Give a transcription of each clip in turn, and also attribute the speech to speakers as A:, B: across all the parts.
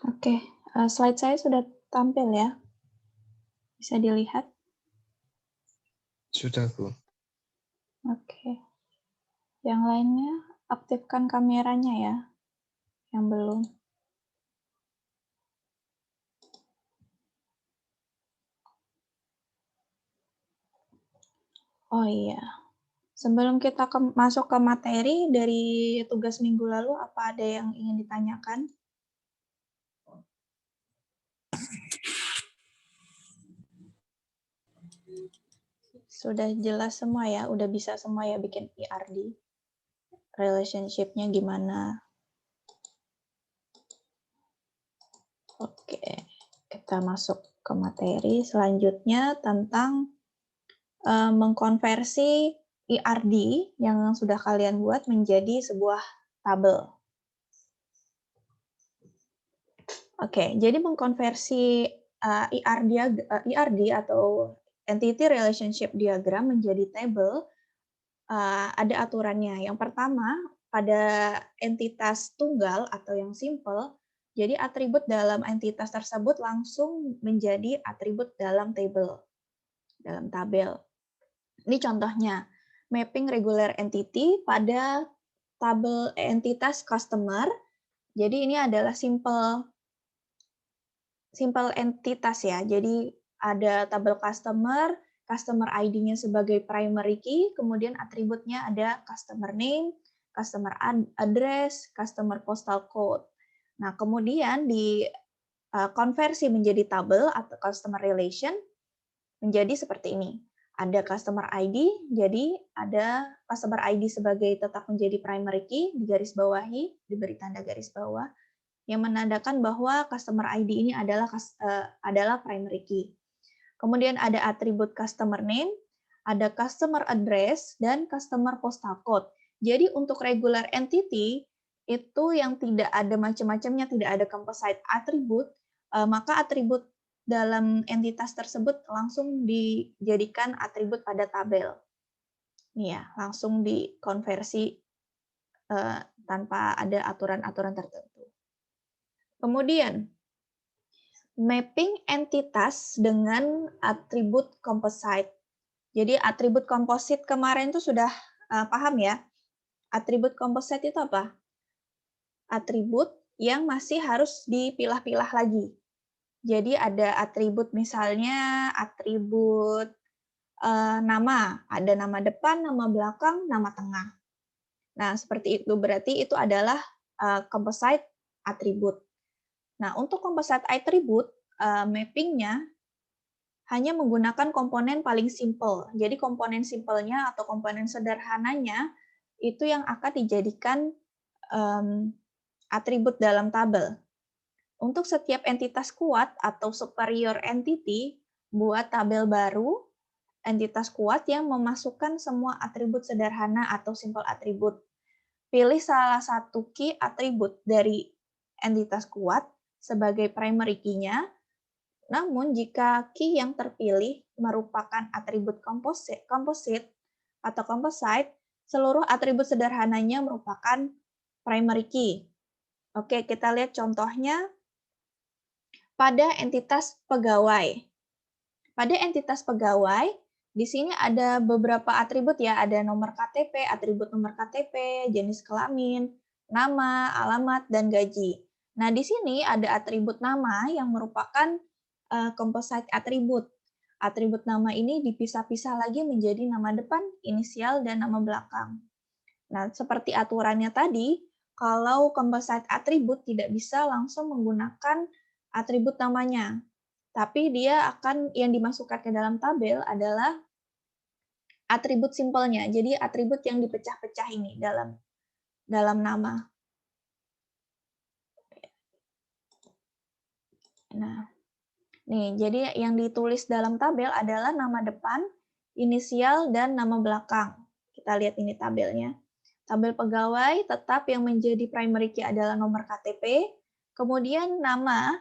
A: Oke, slide saya sudah tampil ya? Bisa dilihat?
B: Sudah, Bu.
A: Oke. Yang lainnya, aktifkan kameranya ya, yang belum. Oh iya, sebelum kita masuk ke materi dari tugas minggu lalu, apa ada yang ingin ditanyakan? Sudah jelas semua ya, udah bisa semua ya bikin ERD. Relationship-nya gimana? Oke, kita masuk ke materi selanjutnya tentang mengkonversi ERD yang sudah kalian buat menjadi sebuah tabel. Oke, jadi mengkonversi ERD atau Entity Relationship Diagram menjadi tabel, ada aturannya. Yang pertama, pada entitas tunggal atau yang simple, jadi atribut dalam entitas tersebut langsung menjadi atribut dalam tabel. Ini contohnya, mapping regular entity pada tabel entitas customer. Jadi ini adalah simple entitas ya. Jadi ada tabel customer ID-nya sebagai primary key, kemudian atributnya ada customer name, customer address, customer postal code. Nah, kemudian di konversi menjadi tabel atau customer relation menjadi seperti ini. Ada customer ID, jadi ada customer ID sebagai tetap menjadi primary key, digaris bawahi, diberi tanda garis bawah, yang menandakan bahwa customer ID ini adalah primary key. Kemudian ada atribut customer name, ada customer address, dan customer postal code. Jadi untuk regular entity, itu yang tidak ada macam-macamnya, tidak ada composite atribut, maka atribut dalam entitas tersebut langsung dijadikan atribut pada tabel. Nih ya, langsung dikonversi tanpa ada aturan-aturan tertentu. Kemudian, mapping entitas dengan atribut composite. Jadi atribut komposit kemarin itu sudah paham ya? Atribut komposit itu apa? Atribut yang masih harus dipilah-pilah lagi. Jadi ada atribut misalnya atribut nama, ada nama depan, nama belakang, nama tengah. Nah, seperti itu berarti itu adalah composite atribut. Nah, untuk composite atribut, mapping-nya hanya menggunakan komponen paling simple. Jadi komponen simpelnya atau komponen sederhananya itu yang akan dijadikan atribut dalam tabel. Untuk setiap entitas kuat atau superior entity, buat tabel baru, entitas kuat yang memasukkan semua atribut sederhana atau simple atribut. Pilih salah satu key atribut dari entitas kuat sebagai primary key-nya. Namun, jika key yang terpilih merupakan atribut composite atau composite, seluruh atribut sederhananya merupakan primary key. Oke, kita lihat contohnya pada entitas pegawai. Pada entitas pegawai, di sini ada beberapa atribut ya, ada nomor KTP, atribut nomor KTP, jenis kelamin, nama, alamat, dan gaji. Nah, di sini ada atribut nama yang merupakan composite atribut. Atribut nama ini dipisah-pisah lagi menjadi nama depan, inisial, dan nama belakang. Nah, seperti aturannya tadi, kalau composite atribut tidak bisa langsung menggunakan atribut namanya, tapi dia akan yang dimasukkan ke dalam tabel adalah atribut simpelnya. Jadi atribut yang dipecah-pecah ini dalam nama. Nah, nih, jadi yang ditulis dalam tabel adalah nama depan, inisial, dan nama belakang. Kita lihat ini tabelnya. Tabel pegawai tetap yang menjadi primary key adalah nomor KTP. Kemudian nama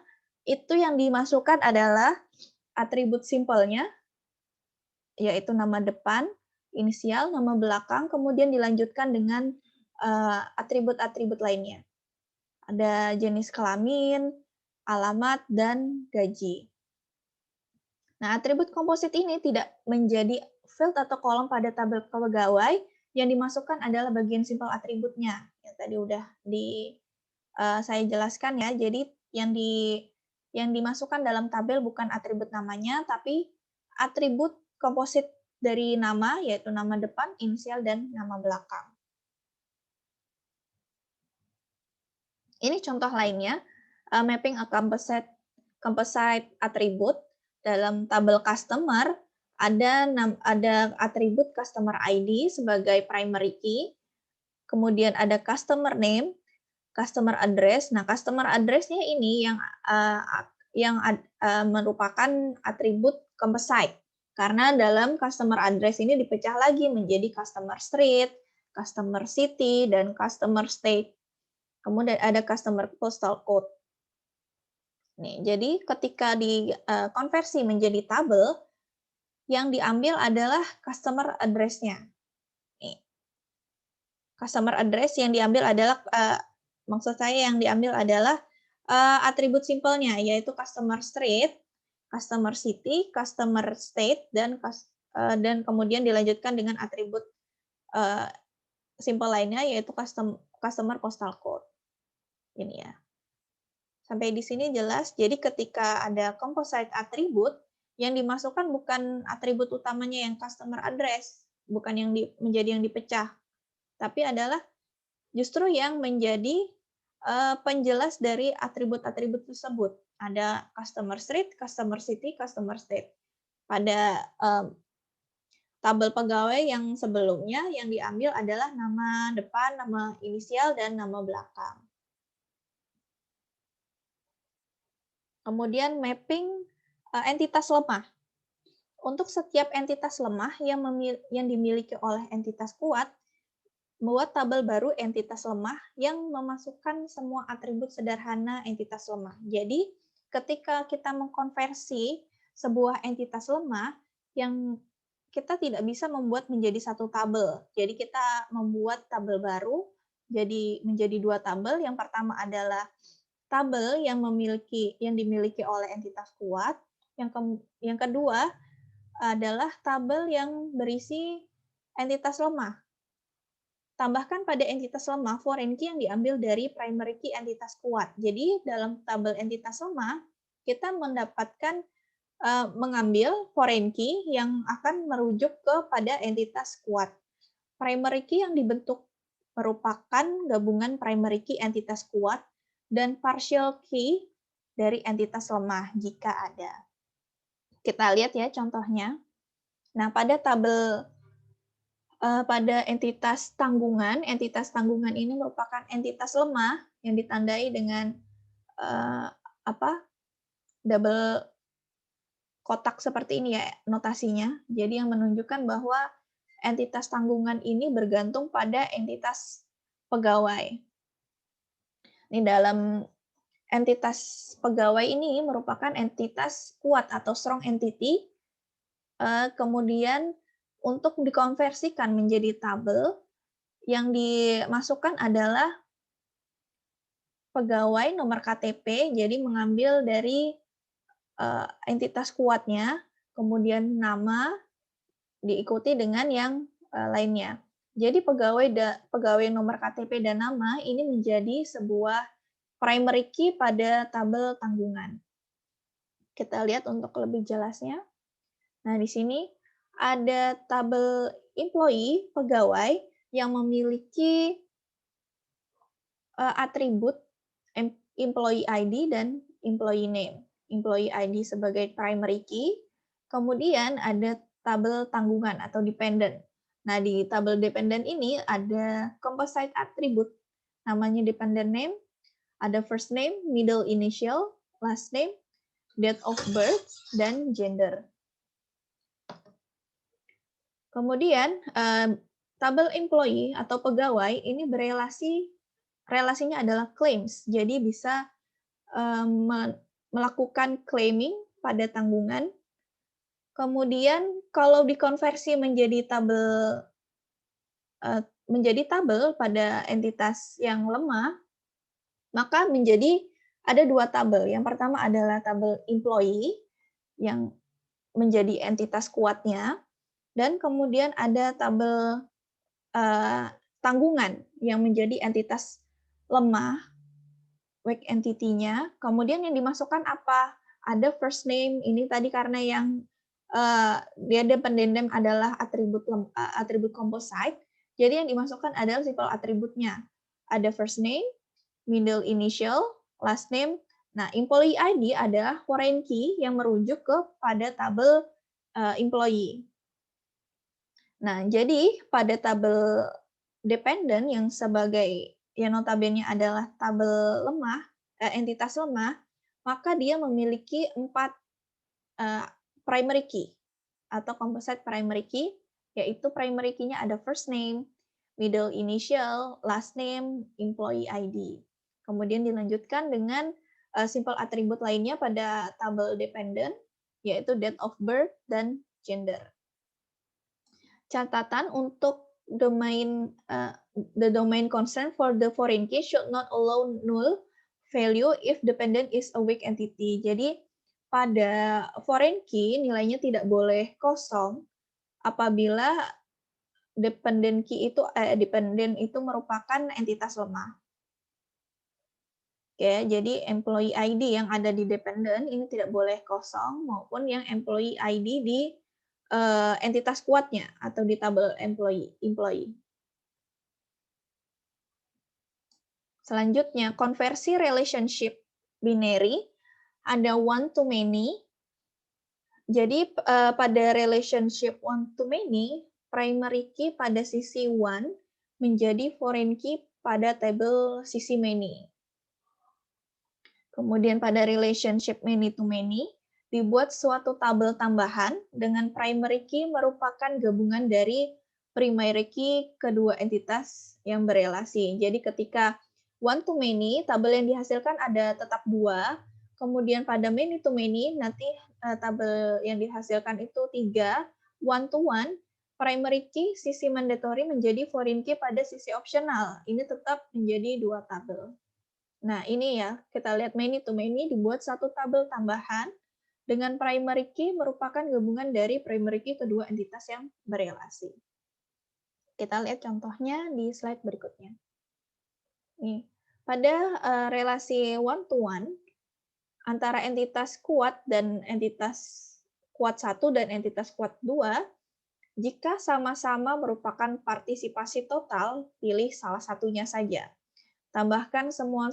A: itu yang dimasukkan adalah atribut simpelnya, yaitu nama depan, inisial, nama belakang, kemudian dilanjutkan dengan atribut-atribut lainnya. Ada jenis kelamin, alamat, dan gaji. Nah, atribut komposit ini tidak menjadi field atau kolom pada tabel pegawai, yang dimasukkan adalah bagian simpel atributnya. Yang tadi udah saya jelaskan ya. Jadi yang dimasukkan dalam tabel bukan atribut namanya, tapi atribut komposit dari nama, yaitu nama depan, inisial, dan nama belakang. Ini contoh lainnya, mapping a composite attribute. Dalam tabel customer, ada atribut customer ID sebagai primary key, kemudian ada customer name, customer address. Nah, customer address-nya ini yang merupakan atribut composite. Karena dalam customer address ini dipecah lagi menjadi customer street, customer city, dan customer state. Kemudian ada customer postal code. Nih, jadi ketika dikonversi menjadi tabel, yang diambil adalah customer address-nya. Nih. Customer address yang diambil adalah, maksud saya yang diambil adalah atribut simpelnya, yaitu customer street, customer city, customer state, dan kemudian dilanjutkan dengan atribut simpel lainnya, yaitu customer postal code. Ini ya. Sampai di sini jelas. Jadi ketika ada composite attribute, yang dimasukkan bukan atribut utamanya yang customer address, bukan menjadi yang dipecah, tapi adalah justru yang menjadi penjelas dari atribut-atribut tersebut. Ada customer street, customer city, customer state. Pada tabel pegawai yang sebelumnya, yang diambil adalah nama depan, nama inisial, dan nama belakang. Kemudian mapping entitas lemah. Untuk setiap entitas lemah yang dimiliki oleh entitas kuat, membuat tabel baru entitas lemah yang memasukkan semua atribut sederhana entitas lemah. Jadi, ketika kita mengkonversi sebuah entitas lemah, yang kita tidak bisa membuat menjadi satu tabel. Jadi, kita membuat tabel baru menjadi dua tabel. Yang pertama adalah tabel yang dimiliki oleh entitas kuat. Yang kedua adalah tabel yang berisi entitas lemah. Tambahkan pada entitas lemah foreign key yang diambil dari primary key entitas kuat. Jadi dalam tabel entitas lemah, kita mendapatkan mengambil foreign key yang akan merujuk kepada entitas kuat. Primary key yang dibentuk merupakan gabungan primary key entitas kuat dan partial key dari entitas lemah jika ada. Kita lihat ya contohnya. Nah, pada entitas tanggungan ini merupakan entitas lemah yang ditandai dengan double kotak seperti ini ya notasinya. Jadi yang menunjukkan bahwa entitas tanggungan ini bergantung pada entitas pegawai. Ini dalam entitas pegawai ini merupakan entitas kuat atau strong entity. Kemudian untuk dikonversikan menjadi tabel, yang dimasukkan adalah pegawai nomor KTP, jadi mengambil dari entitas kuatnya, kemudian nama, diikuti dengan yang lainnya. Jadi pegawai nomor KTP dan nama ini menjadi sebuah primary key pada tabel tanggungan. Kita lihat untuk lebih jelasnya. Nah, di sini ada tabel employee, pegawai, yang memiliki atribut employee ID dan employee name. Employee ID sebagai primary key, kemudian ada tabel tanggungan atau dependent. Nah, di tabel dependent ini ada composite attribute, namanya dependent name, ada first name, middle initial, last name, date of birth, dan gender. Kemudian, tabel employee atau pegawai ini relasinya adalah claims. Jadi bisa melakukan claiming pada tanggungan. Kemudian kalau dikonversi menjadi tabel pada entitas yang lemah, maka menjadi ada dua tabel. Yang pertama adalah tabel employee yang menjadi entitas kuatnya, dan kemudian ada tabel tanggungan yang menjadi entitas lemah, weak entity-nya. Kemudian yang dimasukkan apa? Ada first name, ini tadi karena yang dia ada pendendam adalah atribut composite, jadi yang dimasukkan adalah simple atributnya. Ada first name, middle initial, last name. Nah, employee ID adalah foreign key yang merujuk kepada tabel employee. Nah, jadi pada tabel dependent yang notabene adalah tabel lemah, entitas lemah, maka dia memiliki 4 primary key atau composite primary key, yaitu primary key-nya ada first name, middle initial, last name, employee ID. Kemudian dilanjutkan dengan simple atribut lainnya pada tabel dependent, yaitu date of birth dan gender. Catatan untuk the domain concern for the foreign key should not allow null value if dependent is a weak entity. Jadi pada foreign key nilainya tidak boleh kosong apabila dependent itu merupakan entitas lemah. Oke, jadi employee ID yang ada di dependent ini tidak boleh kosong maupun yang employee ID di entitas kuatnya atau di tabel employee. Selanjutnya, konversi relationship binary ada one to many. Jadi pada relationship one to many, primary key pada sisi one menjadi foreign key pada tabel sisi many. Kemudian pada relationship many to many, dibuat suatu tabel tambahan dengan primary key merupakan gabungan dari primary key kedua entitas yang berelasi. Jadi ketika one to many, tabel yang dihasilkan ada tetap 2, kemudian pada many to many, nanti tabel yang dihasilkan itu 3, one to one, primary key sisi mandatory menjadi foreign key pada sisi optional. Ini tetap menjadi 2 tabel. Nah, ini ya, kita lihat many to many dibuat satu tabel tambahan dengan primary key merupakan gabungan dari primary key kedua entitas yang berelasi. Kita lihat contohnya di slide berikutnya. Nih, pada relasi one to one antara entitas kuat dan entitas kuat 1 dan entitas kuat 2, jika sama-sama merupakan partisipasi total, pilih salah satunya saja. Tambahkan semua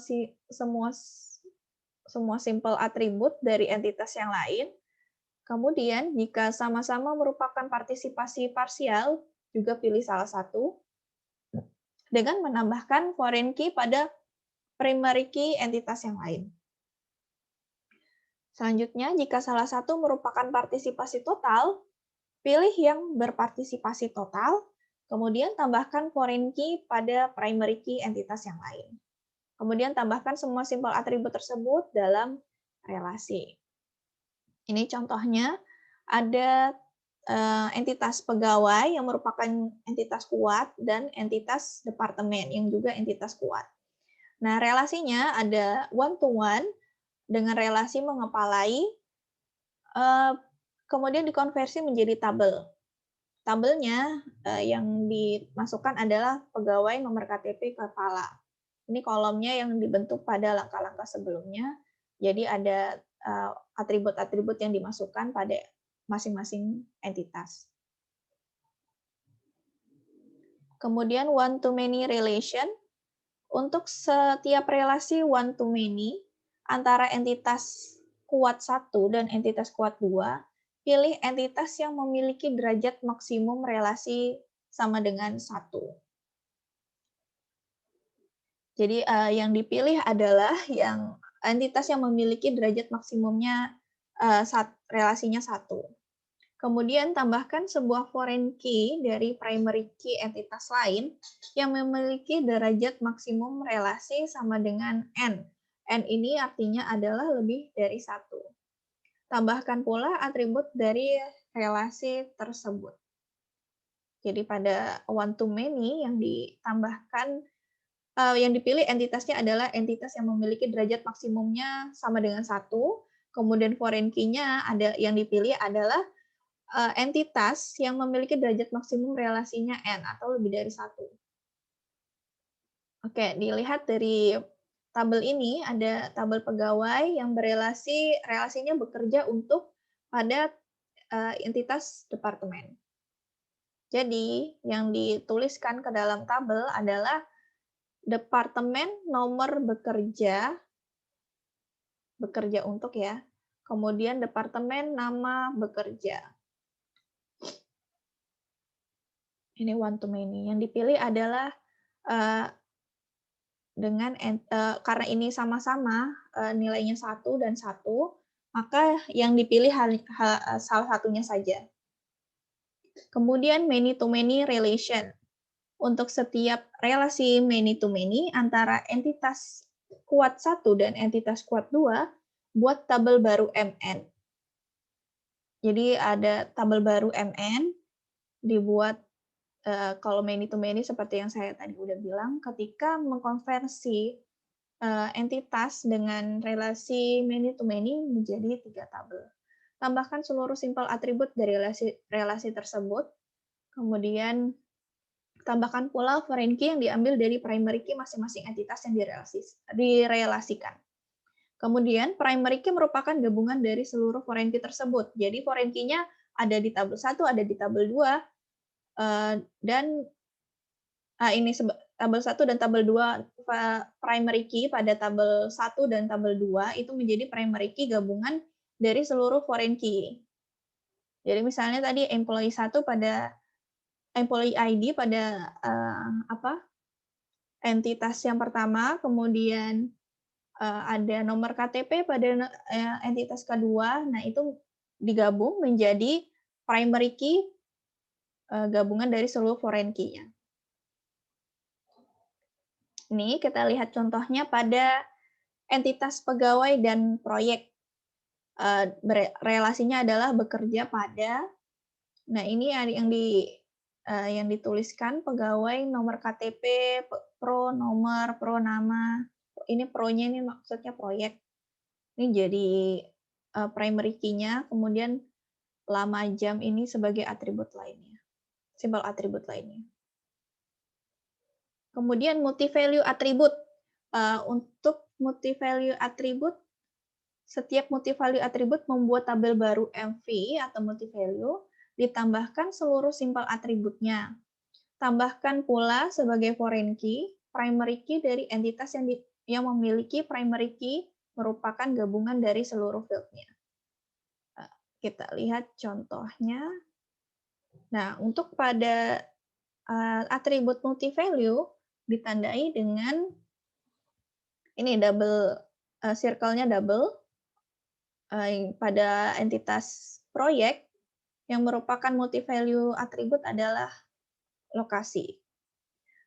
A: simple atribut dari entitas yang lain. Kemudian, jika sama-sama merupakan partisipasi parsial, juga pilih salah satu. Dengan menambahkan foreign key pada primary key entitas yang lain. Selanjutnya, jika salah satu merupakan partisipasi total, pilih yang berpartisipasi total, kemudian tambahkan foreign key pada primary key entitas yang lain. Kemudian tambahkan semua simple atribut tersebut dalam relasi. Ini contohnya ada entitas pegawai yang merupakan entitas kuat dan entitas departemen yang juga entitas kuat. Nah, relasinya ada one to one dengan relasi mengepalai, kemudian dikonversi menjadi tabel. Tabelnya yang dimasukkan adalah pegawai nomor KTP kepala. Ini kolomnya yang dibentuk pada langkah-langkah sebelumnya. Jadi ada atribut-atribut yang dimasukkan pada masing-masing entitas. Kemudian one to many relation. Untuk setiap relasi one to many antara entitas kuat 1 dan entitas kuat 2, pilih entitas yang memiliki derajat maksimum relasi sama dengan 1. Jadi yang dipilih adalah yang entitas yang memiliki derajat maksimumnya relasinya 1. Kemudian tambahkan sebuah foreign key dari primary key entitas lain yang memiliki derajat maksimum relasi sama dengan n. N ini artinya adalah lebih dari 1. Tambahkan pula atribut dari relasi tersebut. Jadi pada one to many yang ditambahkan yang dipilih entitasnya adalah entitas yang memiliki derajat maksimumnya sama dengan 1, kemudian foreign key-nya yang dipilih adalah entitas yang memiliki derajat maksimum relasinya n atau lebih dari 1. Oke, dilihat dari tabel ini ada tabel pegawai yang relasinya bekerja untuk pada entitas departemen. Jadi, yang dituliskan ke dalam tabel adalah departemen nomor bekerja untuk ya. Kemudian departemen nama bekerja. Ini one to many. Yang dipilih adalah karena ini sama-sama nilainya 1 dan 1, maka yang dipilih salah satunya saja. Kemudian many to many relation. Untuk setiap relasi many to many antara entitas kuat 1 dan entitas kuat 2, buat tabel baru MN. Jadi ada tabel baru MN, dibuat kalau many to many seperti yang saya tadi udah bilang, ketika mengkonversi entitas dengan relasi many to many menjadi 3 tabel. Tambahkan seluruh simpel atribut dari relasi tersebut, kemudian tambahkan pula foreign key yang diambil dari primary key masing-masing entitas yang direlasikan. Kemudian primary key merupakan gabungan dari seluruh foreign key tersebut. Jadi foreign key-nya ada di tabel 1, ada di tabel 2, dan ini tabel 1 dan tabel 2 primary key pada tabel 1 dan tabel 2 itu menjadi primary key gabungan dari seluruh foreign key. Jadi misalnya tadi employee 1 pada employee ID pada entitas yang pertama, kemudian ada nomor KTP pada entitas kedua. Nah, itu digabung menjadi primary key gabungan dari seluruh foreign key-nya. Ini kita lihat contohnya pada entitas pegawai dan proyek. Relasinya adalah bekerja pada. Nah, ini yang dituliskan pegawai, nomor KTP, pro nomor, pro nama. Ini pro-nya ini maksudnya proyek. Ini jadi primary key-nya, kemudian lama jam ini sebagai atribut lainnya. Simpel atribut lainnya. Kemudian multi-value atribut. Untuk multi-value atribut, setiap multi-value atribut membuat tabel baru MV atau multi-value, ditambahkan seluruh simpel atributnya. Tambahkan pula sebagai foreign key, primary key dari entitas yang memiliki primary key merupakan gabungan dari seluruh field-nya. Kita lihat contohnya. Nah, untuk pada atribut multi-value ditandai dengan ini double, circle-nya double. Pada entitas proyek, yang merupakan multi-value atribut adalah lokasi.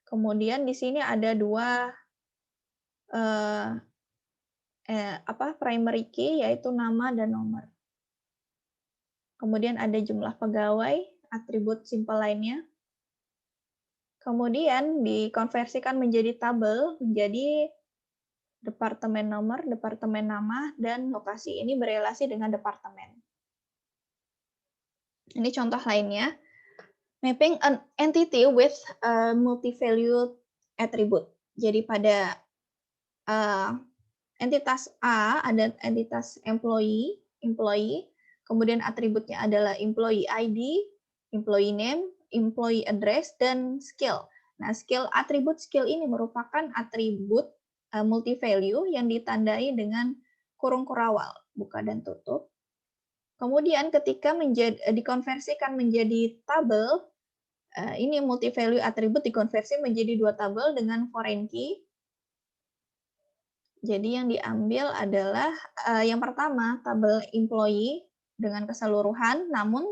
A: Kemudian di sini ada dua primary key, yaitu nama dan nomor. Kemudian ada jumlah pegawai, atribut simpel lainnya. Kemudian dikonversikan menjadi tabel, menjadi departemen nomor, departemen nama, dan lokasi. Ini berelasi dengan departemen. Ini contoh lainnya. Mapping an entity with a multi-value attribute. Jadi pada entitas A ada entitas employee, kemudian atributnya adalah employee ID, employee name, employee address, dan skill. Nah, atribut skill ini merupakan atribut multi-value yang ditandai dengan kurung kurawal, buka dan tutup. Kemudian ketika dikonversikan menjadi tabel, ini multi-value atribut dikonversi menjadi 2 tabel dengan foreign key. Jadi yang diambil adalah yang pertama tabel employee dengan keseluruhan, namun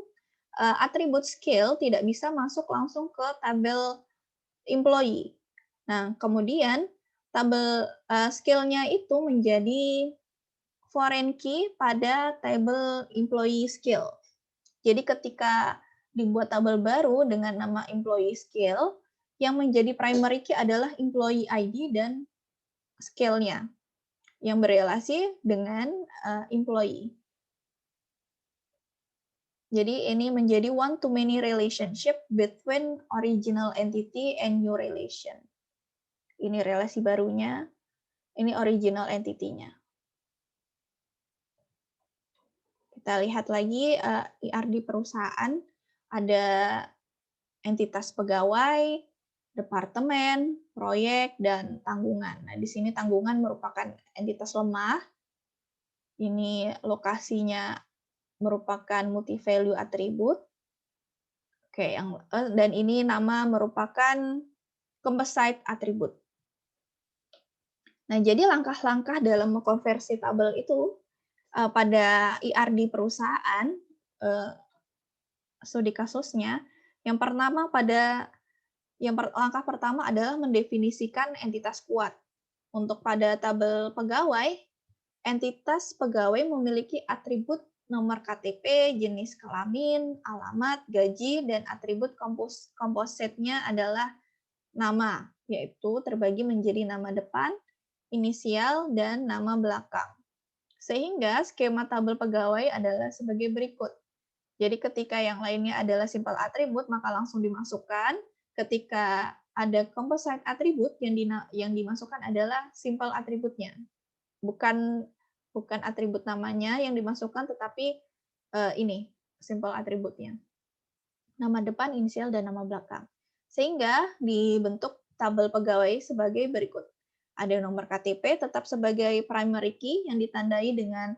A: atribut skill tidak bisa masuk langsung ke tabel employee. Nah, kemudian tabel skill-nya itu menjadi foreign key pada tabel employee skill. Jadi ketika dibuat tabel baru dengan nama employee skill, Yang menjadi primary key adalah employee ID dan scale-nya yang berelasi dengan employee. Jadi ini menjadi one-to-many relationship between original entity and new relation. Ini relasi barunya, ini original entity-nya. Kita lihat lagi IRD perusahaan, ada entitas pegawai, departemen, proyek, dan tanggungan. Nah, di sini tanggungan merupakan entitas lemah. Ini lokasinya merupakan multi-value attribute. Oke, dan ini nama merupakan composite attribute. Nah, jadi langkah-langkah dalam mengkonversi tabel itu pada IRD perusahaan, studi kasusnya, yang pertama langkah pertama adalah mendefinisikan entitas kuat. Untuk pada tabel pegawai, entitas pegawai memiliki atribut nomor KTP, jenis kelamin, alamat, gaji, dan atribut kompositnya adalah nama, yaitu terbagi menjadi nama depan, inisial, dan nama belakang. Sehingga skema tabel pegawai adalah sebagai berikut. Jadi ketika yang lainnya adalah simple atribut, maka langsung dimasukkan. Ketika ada composite atribut, yang dimasukkan adalah simple atributnya. Bukan atribut namanya yang dimasukkan, tetapi ini simple atributnya. Nama depan, inisial, dan nama belakang. Sehingga dibentuk tabel pegawai sebagai berikut. Ada nomor KTP tetap sebagai primary key yang ditandai dengan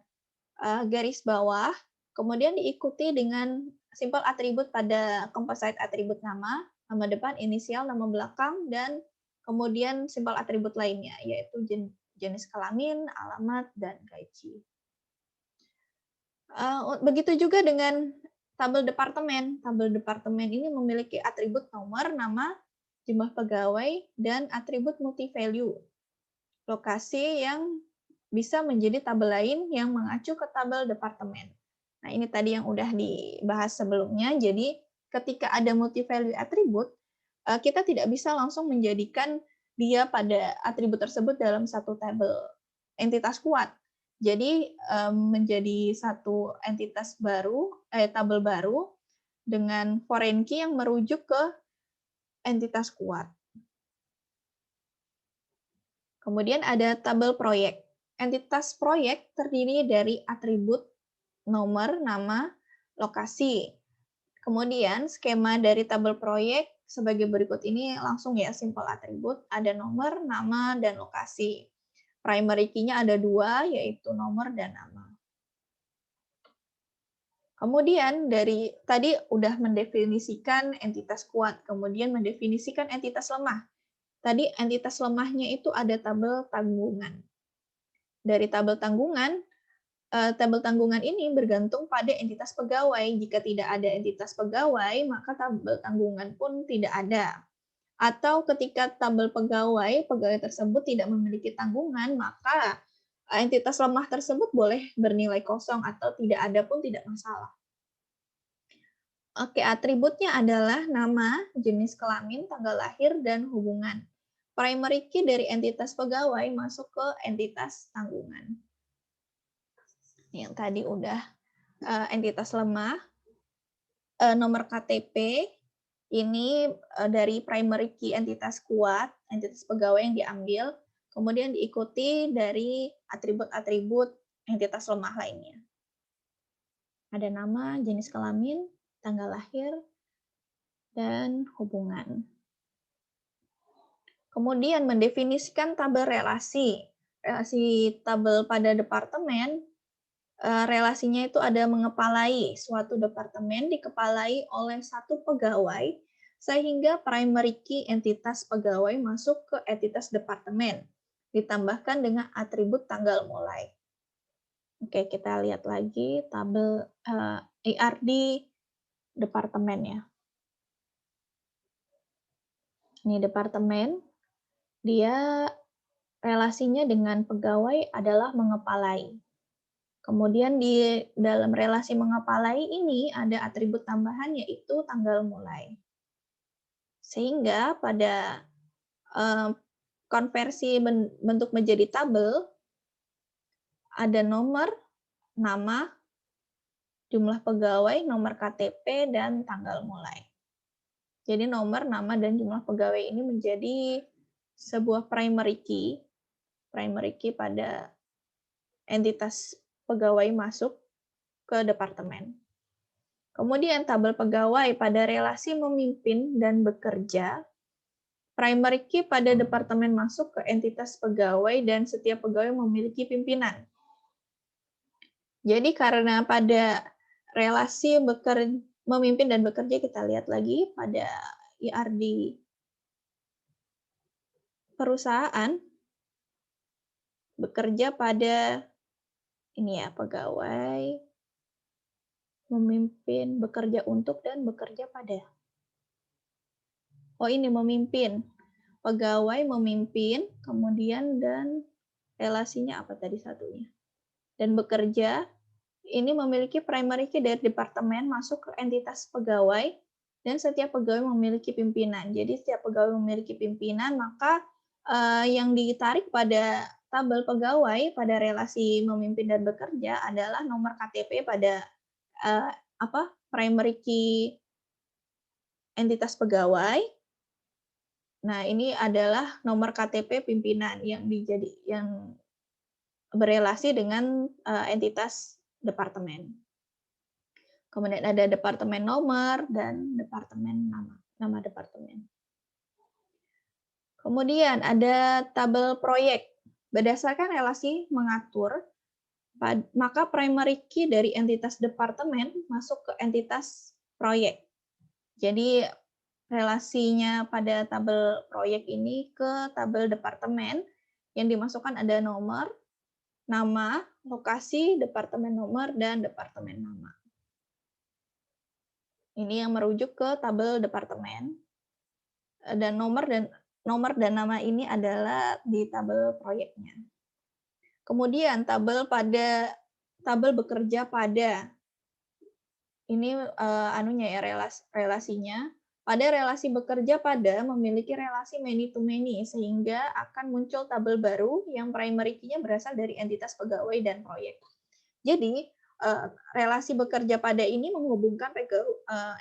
A: garis bawah, kemudian diikuti dengan simple atribut pada composite atribut nama depan, inisial, nama belakang, dan kemudian simple atribut lainnya, yaitu jenis kelamin, alamat, dan gaji. Begitu juga dengan tabel departemen. Tabel departemen ini memiliki atribut nomor, nama, jumlah pegawai, dan atribut multi-value. Lokasi yang bisa menjadi tabel lain yang mengacu ke tabel departemen. Nah, ini tadi yang udah dibahas sebelumnya. Jadi, ketika ada multi-value atribut, kita tidak bisa langsung menjadikan dia pada atribut tersebut dalam satu tabel entitas kuat. Jadi, menjadi satu entitas baru, tabel baru dengan foreign key yang merujuk ke entitas kuat. Kemudian ada tabel proyek. Entitas proyek terdiri dari atribut nomor, nama, lokasi. Kemudian skema dari tabel proyek sebagai berikut ini langsung ya, simple atribut, ada nomor, nama, dan lokasi. Primary key-nya ada dua, yaitu nomor dan nama. Kemudian dari tadi udah mendefinisikan entitas kuat, kemudian mendefinisikan entitas lemah. Tadi entitas lemahnya itu ada tabel tanggungan. Dari tabel tanggungan ini bergantung pada entitas pegawai. Jika tidak ada entitas pegawai, maka tabel tanggungan pun tidak ada. Atau ketika tabel pegawai tersebut tidak memiliki tanggungan, maka entitas lemah tersebut boleh bernilai kosong atau tidak ada pun tidak masalah. Oke, atributnya adalah nama, jenis kelamin, tanggal lahir, dan hubungan. Primary key dari entitas pegawai masuk ke entitas tanggungan. Yang tadi udah entitas lemah, nomor KTP, ini dari primary key entitas kuat, entitas pegawai yang diambil, kemudian diikuti dari atribut-atribut entitas lemah lainnya. Ada nama, jenis kelamin, tanggal lahir, dan hubungan. Kemudian mendefinisikan tabel relasi. Relasi tabel pada departemen, relasinya itu ada mengepalai. Suatu departemen dikepalai oleh satu pegawai, sehingga primary key entitas pegawai masuk ke entitas departemen, ditambahkan dengan atribut tanggal mulai. Oke, kita lihat lagi tabel IRD departemen ya. Ini departemen, dia relasinya dengan pegawai adalah mengepalai. Kemudian di dalam relasi mengepalai ini ada atribut tambahan yaitu tanggal mulai. Sehingga pada konversi bentuk menjadi tabel, ada nomor, nama, jumlah pegawai, nomor KTP, dan tanggal mulai. Jadi nomor, nama, dan jumlah pegawai ini menjadi sebuah primary key pada entitas pegawai masuk ke departemen. Kemudian tabel pegawai pada relasi memimpin dan bekerja, primary key pada departemen masuk ke entitas pegawai dan setiap pegawai memiliki pimpinan. Jadi karena pada relasi memimpin dan bekerja, kita lihat lagi pada IRD perusahaan, bekerja pada ini ya, pegawai, memimpin, bekerja untuk, dan bekerja pada. Oh ini memimpin, pegawai memimpin, kemudian dan relasinya apa tadi satunya? Dan bekerja, ini memiliki primary key dari departemen masuk ke entitas pegawai, dan setiap pegawai memiliki pimpinan. Jadi setiap pegawai memiliki pimpinan, maka yang ditarik pada tabel pegawai pada relasi memimpin dan bekerja adalah nomor KTP pada primary key entitas pegawai. Nah, ini adalah nomor KTP pimpinan yang berelasi dengan entitas departemen. Kemudian ada departemen nomor dan departemen nama departemen. Kemudian ada tabel proyek. Berdasarkan relasi mengatur, maka primary key dari entitas departemen masuk ke entitas proyek. Jadi relasinya pada tabel proyek ini ke tabel departemen yang dimasukkan ada nomor, nama, lokasi, departemen nomor, dan departemen nama. Ini yang merujuk ke tabel departemen. Dan nomor dan nama ini adalah di tabel proyeknya. Kemudian tabel bekerja pada. Ini relasinya. Pada relasi bekerja pada memiliki relasi many to many sehingga akan muncul tabel baru yang primary key-nya berasal dari entitas pegawai dan proyek. Jadi relasi bekerja pada ini menghubungkan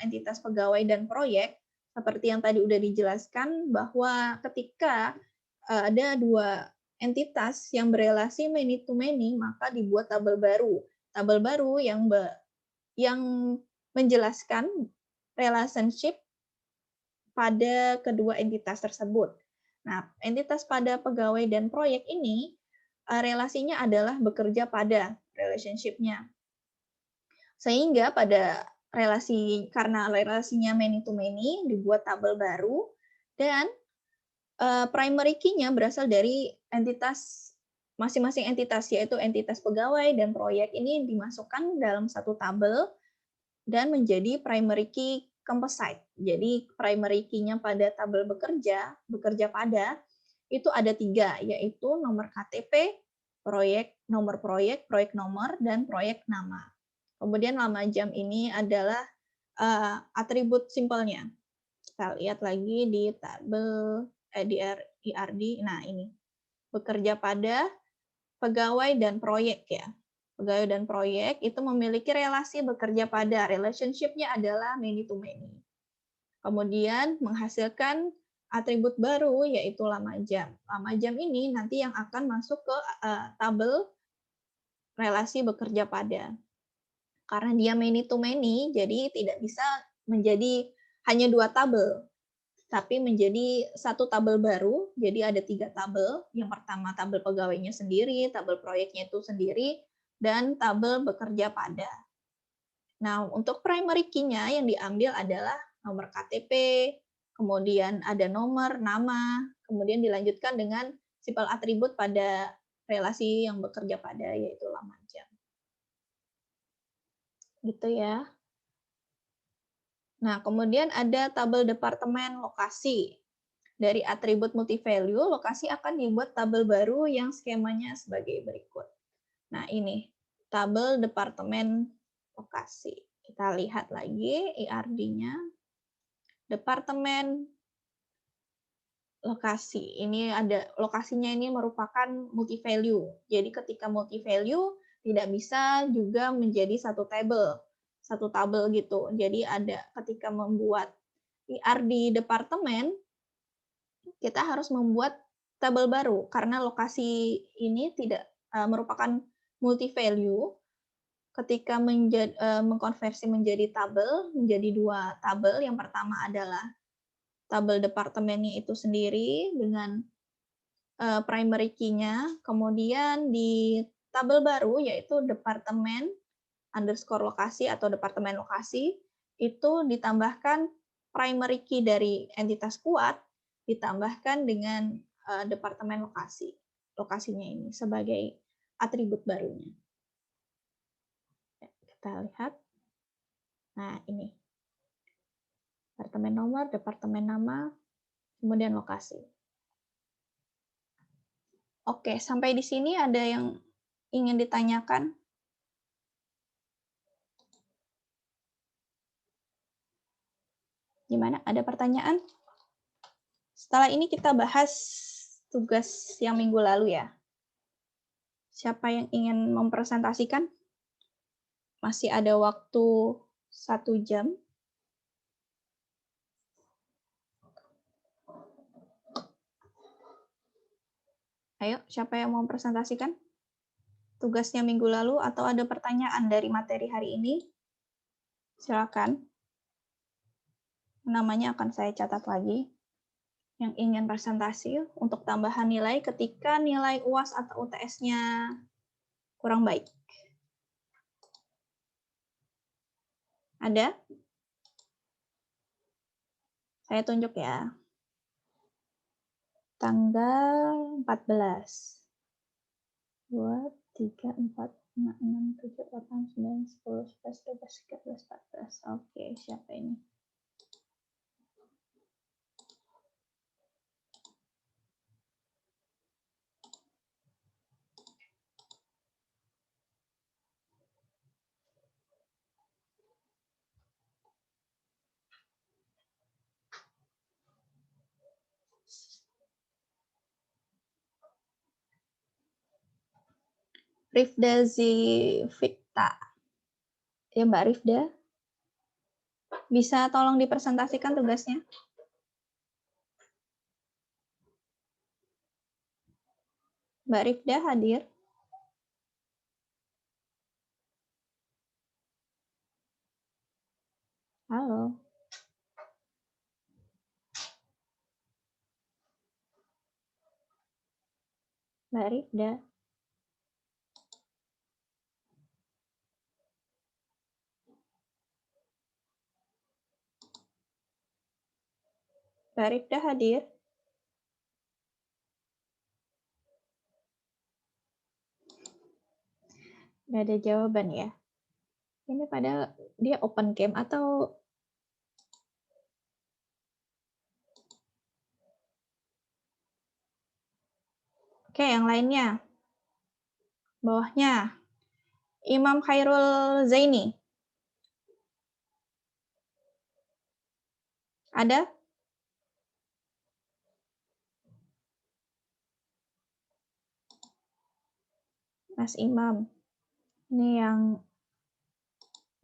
A: entitas pegawai dan proyek. Seperti yang tadi udah dijelaskan bahwa ketika ada dua entitas yang berelasi many to many, maka dibuat tabel baru. Tabel baru yang menjelaskan relationship pada kedua entitas tersebut. Nah, entitas pada pegawai dan proyek ini relasinya adalah bekerja pada relationship-nya. Sehingga pada karena relasinya many to many, dibuat tabel baru, dan primary key-nya berasal dari masing-masing entitas, yaitu entitas pegawai dan proyek ini dimasukkan dalam satu tabel dan menjadi primary key composite. Jadi primary key-nya pada tabel bekerja pada, itu ada 3, yaitu nomor KTP, nomor proyek nomor, dan proyek nama. Kemudian lama jam ini adalah atribut simpelnya. Kita lihat lagi di tabel di IRD. Nah, ini bekerja pada pegawai dan proyek ya. Pegawai dan proyek itu memiliki relasi bekerja pada. Relationship-nya adalah many to many. Kemudian menghasilkan atribut baru yaitu lama jam. Lama jam ini nanti yang akan masuk ke tabel relasi bekerja pada. Karena dia many to many, jadi tidak bisa menjadi hanya 2 tabel, tapi menjadi satu tabel baru. Jadi ada 3 tabel. Yang pertama tabel pegawainya sendiri, tabel proyeknya itu sendiri, dan tabel bekerja pada. Nah, untuk primary key-nya yang diambil adalah nomor KTP, kemudian ada nomor, nama, kemudian dilanjutkan dengan sipil atribut pada relasi yang bekerja pada, yaitu lama jam. Gitu ya. Nah, kemudian ada tabel departemen lokasi. Dari atribut multi-value, lokasi akan dibuat tabel baru yang skemanya sebagai berikut. Nah, ini tabel departemen lokasi. Kita lihat lagi IRD-nya. Departemen lokasi. Ini ada lokasinya ini merupakan multi value. Jadi ketika multi value tidak bisa juga menjadi satu tabel gitu. Jadi ada ketika membuat IR di departemen, kita harus membuat tabel baru karena lokasi ini tidak merupakan multi value. Ketika mengkonversi menjadi tabel, menjadi 2 tabel. Yang pertama adalah tabel departemennya itu sendiri dengan primary key-nya, kemudian di tabel baru yaitu departemen underscore lokasi atau departemen lokasi, itu ditambahkan primary key dari entitas kuat, ditambahkan dengan departemen lokasinya ini sebagai atribut barunya. Kita lihat. Nah, ini. Departemen nomor, departemen nama, kemudian lokasi. Oke, sampai di sini ada yang ingin ditanyakan? Gimana? Ada pertanyaan? Setelah ini kita bahas tugas yang minggu lalu ya. Siapa yang ingin mempresentasikan? Masih ada waktu 1 jam. Ayo, siapa yang mau mempresentasikan? Tugasnya minggu lalu atau ada pertanyaan dari materi hari ini? Silakan. Namanya akan saya catat lagi. Yang ingin presentasi untuk tambahan nilai ketika nilai UAS atau UTS-nya kurang baik. Ada? Saya tunjuk ya. Tanggal 14. 2, 3, 4, 5, 6, 7, 8, 9, 10, 11, 12, 13, 14. Oke, siapa ini? Rifda Zivita. Ya, Mbak Rifda. Bisa tolong dipresentasikan tugasnya? Mbak Rifda hadir? Halo. Mbak Rifda. Mbak Rifda hadir? Nggak ada jawaban ya? Ini padahal dia open cam atau oke, yang lainnya. Bawahnya. Imam Khairul Zaini. Ada? Mas Imam. Ini yang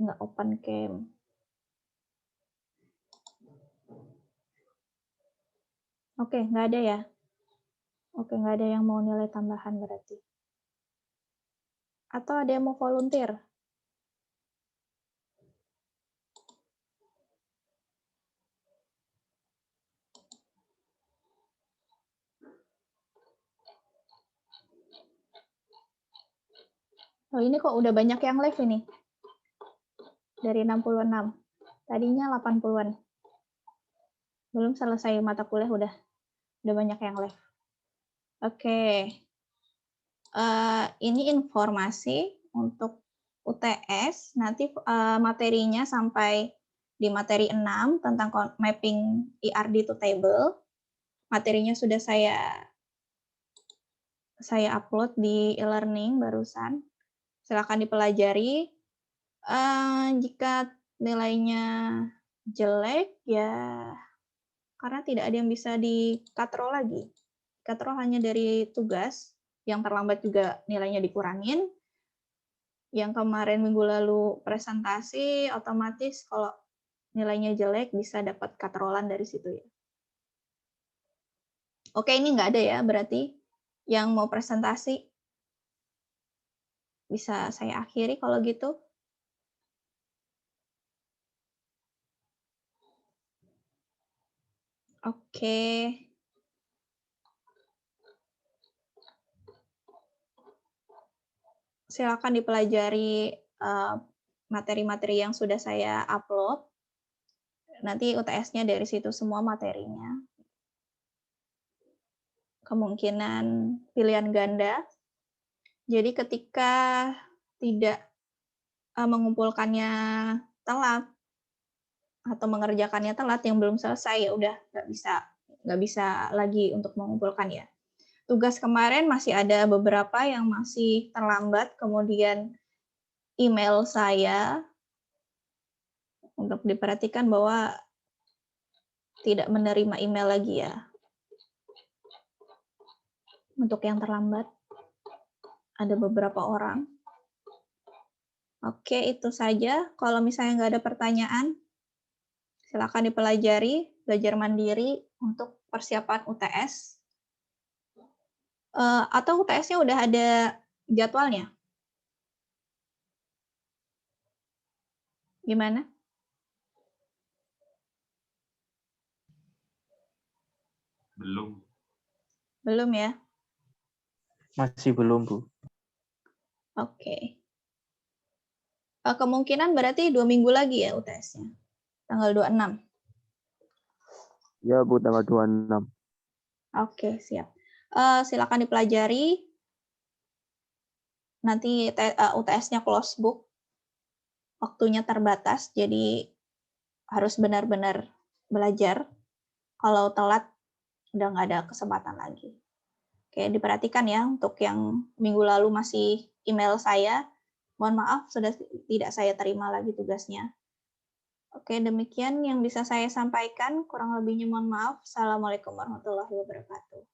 A: nggak open cam. Oke, nggak ada ya? Oke, nggak ada yang mau nilai tambahan berarti. Atau ada yang mau volunteer? Oh, ini kok udah banyak yang live ini. Dari 66. Tadinya 80-an. Belum selesai mata kuliah udah banyak yang live. Oke. Ini informasi untuk UTS. Nanti materinya sampai di materi 6 tentang mapping IRD to table. Materinya sudah saya upload di e-learning barusan. Silakan dipelajari. Jika nilainya jelek ya karena tidak ada yang bisa di-katrol lagi. Katrol hanya dari tugas, yang terlambat juga nilainya dikurangin. Yang kemarin minggu lalu presentasi, otomatis kalau nilainya jelek bisa dapat katrolan dari situ ya. Oke, ini nggak ada ya berarti yang mau presentasi. Bisa saya akhiri kalau gitu. Oke. Silakan dipelajari materi-materi yang sudah saya upload. Nanti UTS-nya dari situ semua materinya. Kemungkinan pilihan ganda. Jadi ketika tidak mengumpulkannya telat atau mengerjakannya telat yang belum selesai, ya udah nggak bisa lagi untuk mengumpulkan ya. Tugas kemarin masih ada beberapa yang masih terlambat, kemudian email saya untuk diperhatikan bahwa tidak menerima email lagi ya. Untuk yang terlambat, ada beberapa orang. Oke, itu saja. Kalau misalnya nggak ada pertanyaan, silakan dipelajari, belajar mandiri untuk persiapan UTS. Atau UTS-nya udah ada jadwalnya? Gimana?
B: Belum.
A: Belum ya?
C: Masih belum, Bu.
A: Oke. Kemungkinan berarti 2 minggu lagi ya UTS-nya? Tanggal 26?
C: Ya, Bu, tanggal 26.
A: Oke, siap. Silakan dipelajari. Nanti UTS-nya close book. Waktunya terbatas, jadi harus benar-benar belajar. Kalau telat, udah nggak ada kesempatan lagi. Oke, diperhatikan ya untuk yang minggu lalu masih email saya. Mohon maaf, sudah tidak saya terima lagi tugasnya. Oke, demikian yang bisa saya sampaikan. Kurang lebihnya mohon maaf. Assalamualaikum warahmatullahi wabarakatuh.